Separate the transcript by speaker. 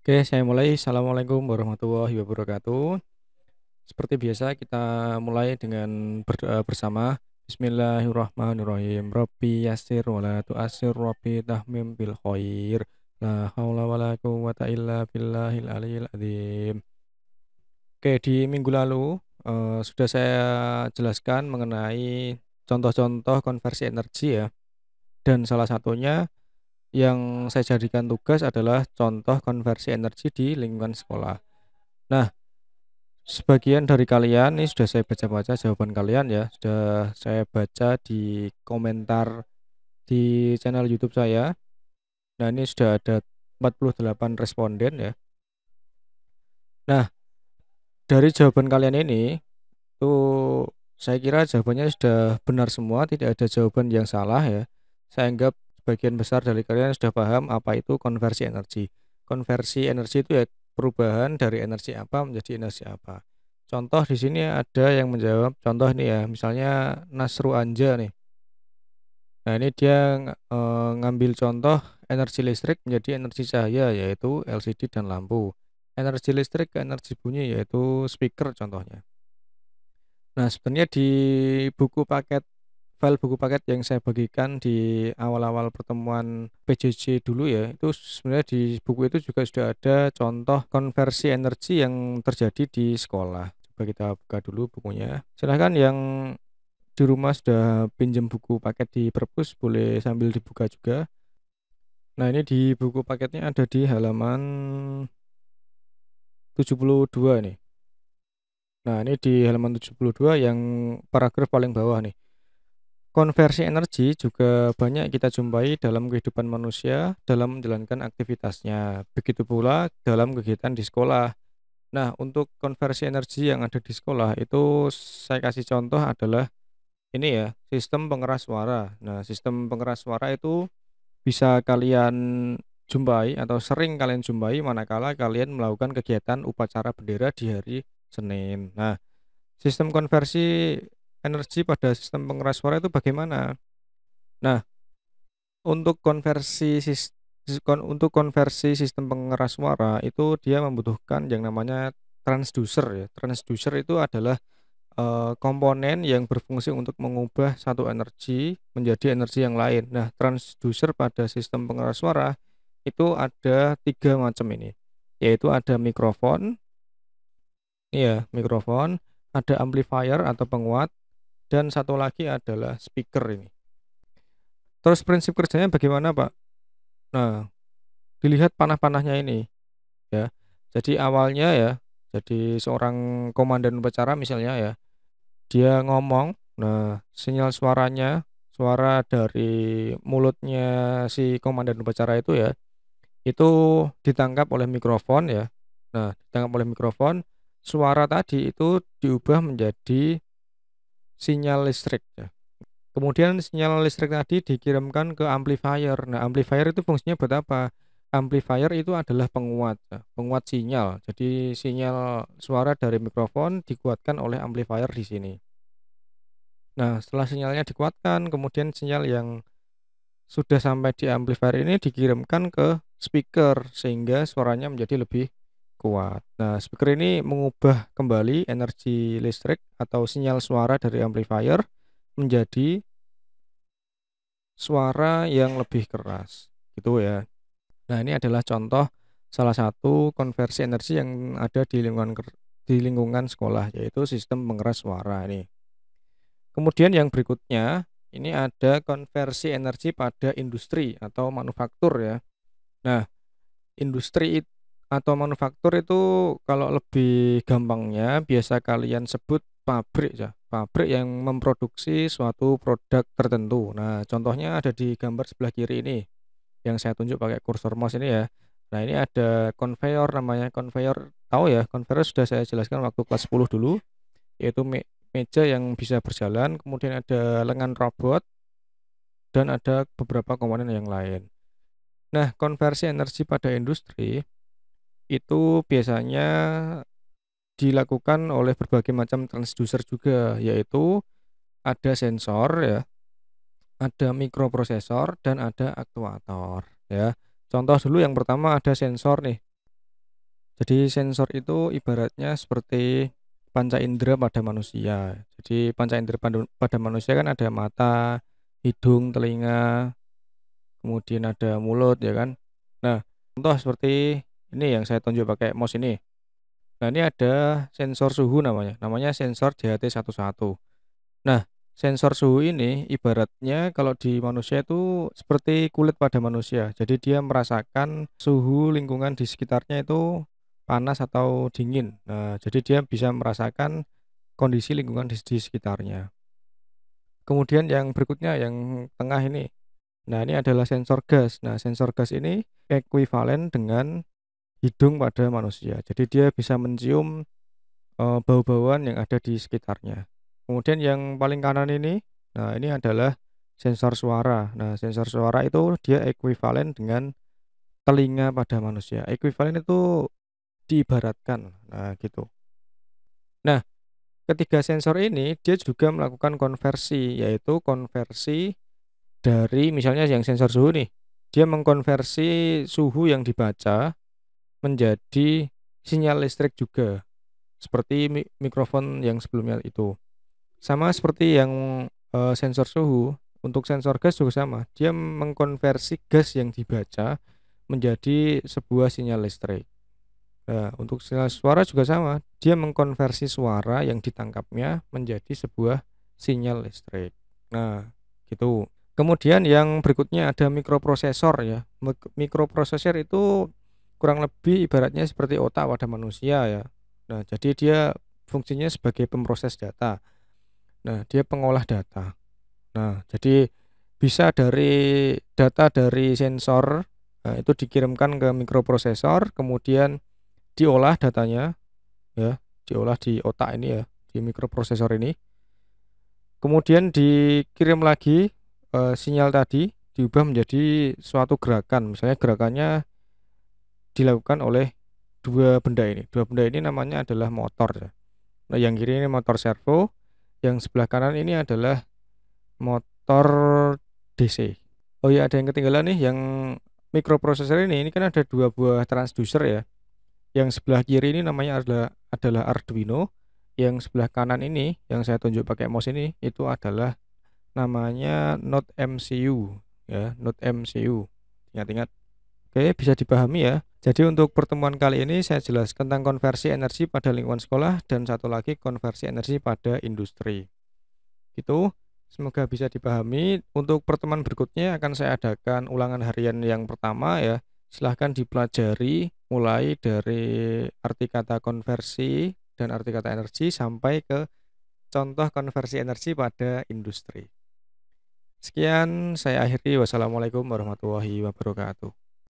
Speaker 1: Oke, saya mulai. Assalamualaikum warahmatullahi wabarakatuh. Seperti biasa kita mulai dengan berdoa bersama. Bismillahirrahmanirrahim. Rabbi yassir wa la tu'assir. Rabbi tahmim bil khair. La haula wa la quwwata illa billahil aliyil adzim. Oke, di minggu lalu sudah saya jelaskan mengenai contoh-contoh konversi energi ya. Dan salah satunya yang saya jadikan tugas adalah contoh konversi energi di lingkungan sekolah. Nah, sebagian dari kalian ini sudah saya baca-baca jawaban kalian ya, sudah saya baca di komentar di channel YouTube saya. Nah, ini sudah ada 48 responden ya. Nah, dari jawaban kalian ini tuh saya kira jawabannya sudah benar semua, tidak ada jawaban yang salah ya. Saya anggap sebagian besar dari kalian sudah paham apa itu konversi energi. Konversi energi itu ya perubahan dari energi apa menjadi energi apa. Contoh di sini ada yang menjawab, contoh ini ya, misalnya Nasru Anja nih. Nah, ini dia ngambil contoh energi listrik menjadi energi cahaya yaitu LCD dan lampu. Energi listrik ke energi bunyi yaitu speaker contohnya. Nah, sebenarnya di buku paket file buku paket yang saya bagikan di awal-awal pertemuan PJJ dulu ya, itu sebenarnya di buku itu juga sudah ada contoh konversi energi yang terjadi di sekolah. Coba kita buka dulu bukunya. Silahkan yang di rumah sudah pinjam buku paket di perpus, boleh sambil dibuka juga. Nah, ini di buku paketnya ada di halaman 72 nih. Nah, ini di halaman 72 yang paragraf paling bawah nih. Konversi energi juga banyak kita jumpai dalam kehidupan manusia dalam menjalankan aktivitasnya. Begitu pula dalam kegiatan di sekolah. Nah, untuk konversi energi yang ada di sekolah itu saya kasih contoh adalah ini ya, sistem pengeras suara. Nah, sistem pengeras suara itu bisa kalian jumpai atau sering kalian jumpai manakala kalian melakukan kegiatan upacara bendera di hari Senin. Nah, sistem konversi energi pada sistem pengeras suara itu bagaimana? Nah, untuk untuk konversi sistem pengeras suara itu dia membutuhkan yang namanya transducer ya. Transducer itu adalah komponen yang berfungsi untuk mengubah satu energi menjadi energi yang lain. Nah, transducer pada sistem pengeras suara itu ada tiga macam ini, yaitu ada mikrofon, iya mikrofon, ada amplifier atau penguat, dan satu lagi adalah speaker ini. Terus prinsip kerjanya bagaimana, Pak? Nah, dilihat panah-panahnya ini ya. Jadi awalnya ya, jadi seorang komandan upacara misalnya ya, dia ngomong, nah sinyal suaranya, suara dari mulutnya si komandan upacara itu ya, itu ditangkap oleh mikrofon ya. Nah, ditangkap oleh mikrofon, suara tadi itu diubah menjadi sinyal listrik ya. Kemudian sinyal listrik tadi dikirimkan ke amplifier. Nah, amplifier itu fungsinya buat apa? Amplifier itu adalah penguat, ya, penguat sinyal. Jadi sinyal suara dari mikrofon dikuatkan oleh amplifier di sini. Nah, setelah sinyalnya dikuatkan, kemudian sinyal yang sudah sampai di amplifier ini dikirimkan ke speaker sehingga suaranya menjadi lebih kuat. Nah, speaker ini mengubah kembali energi listrik atau sinyal suara dari amplifier menjadi suara yang lebih keras, gitu ya. Nah, ini adalah contoh salah satu konversi energi yang ada di lingkungan sekolah, yaitu sistem pengeras suara ini. Kemudian yang berikutnya, ini ada konversi energi pada industri atau manufaktur ya. Nah, atau manufaktur itu kalau lebih gampangnya biasa kalian sebut pabrik ya. Pabrik yang memproduksi suatu produk tertentu. Nah, contohnya ada di gambar sebelah kiri ini yang saya tunjuk pakai kursor mouse ini ya. Nah, ini ada conveyor namanya conveyor. Tahu ya, conveyor sudah saya jelaskan waktu kelas 10 dulu, yaitu meja yang bisa berjalan, kemudian ada lengan robot dan ada beberapa komponen yang lain. Nah, konversi energi pada industri itu biasanya dilakukan oleh berbagai macam transducer juga, yaitu ada sensor ya, ada mikroprosesor dan ada aktuator ya. Contoh dulu yang pertama ada sensor nih. Jadi sensor itu ibaratnya seperti panca indera pada manusia. Jadi panca indera pada manusia kan ada mata, hidung, telinga, kemudian ada mulut ya kan. Nah, contoh seperti ini yang saya tunjuk pakai mouse ini. Nah, ini ada sensor suhu namanya. Namanya sensor JHT11. Nah, sensor suhu ini ibaratnya kalau di manusia itu seperti kulit pada manusia. Jadi dia merasakan suhu lingkungan di sekitarnya itu panas atau dingin. Nah, jadi dia bisa merasakan kondisi lingkungan di sekitarnya. Kemudian yang berikutnya yang tengah ini. Nah, ini adalah sensor gas. Nah, sensor gas ini ekuivalen dengan hidung pada manusia. Jadi dia bisa mencium bau-bauan yang ada di sekitarnya. Kemudian yang paling kanan ini, nah ini adalah sensor suara. Nah, sensor suara itu dia ekuivalen dengan telinga pada manusia. Ekuivalen itu diibaratkan. Nah, gitu. Nah, ketiga sensor ini dia juga melakukan konversi, yaitu konversi dari misalnya yang sensor suhu nih. Dia mengkonversi suhu yang dibaca menjadi sinyal listrik juga, seperti mikrofon yang sebelumnya itu. Sama seperti yang sensor suhu, untuk sensor gas juga sama. Dia mengkonversi gas yang dibaca menjadi sebuah sinyal listrik. Nah, untuk sinyal suara juga sama. Dia mengkonversi suara yang ditangkapnya menjadi sebuah sinyal listrik. Nah, gitu. Kemudian yang berikutnya ada mikroprosesor ya. Mikroprosesor itu kurang lebih ibaratnya seperti otak pada manusia ya. Nah, jadi dia fungsinya sebagai pemroses data. Nah, dia pengolah data. Nah, jadi bisa dari data dari sensor, itu dikirimkan ke mikroprosesor, kemudian diolah datanya ya, diolah di otak ini ya, di mikroprosesor ini. Kemudian dikirim lagi sinyal tadi diubah menjadi suatu gerakan. Misalnya gerakannya dilakukan oleh dua benda ini. Dua benda ini namanya adalah motor ya. Nah, yang kiri ini motor servo, yang sebelah kanan ini adalah motor DC. Oh iya, ada yang ketinggalan nih, yang mikroprosesor ini kan ada dua buah transducer ya. Yang sebelah kiri ini namanya adalah Arduino, yang sebelah kanan ini yang saya tunjuk pakai mouse ini itu adalah namanya Node MCU ya, Node MCU. Ingat-ingat. Oke, bisa dipahami ya. Jadi untuk pertemuan kali ini saya jelaskan tentang konversi energi pada lingkungan sekolah dan satu lagi konversi energi pada industri. Gitu. Semoga bisa dipahami. Untuk pertemuan berikutnya akan saya adakan ulangan harian yang pertama ya. Silahkan dipelajari mulai dari arti kata konversi dan arti kata energi sampai ke contoh konversi energi pada industri. Sekian saya akhiri. Wassalamualaikum warahmatullahi wabarakatuh.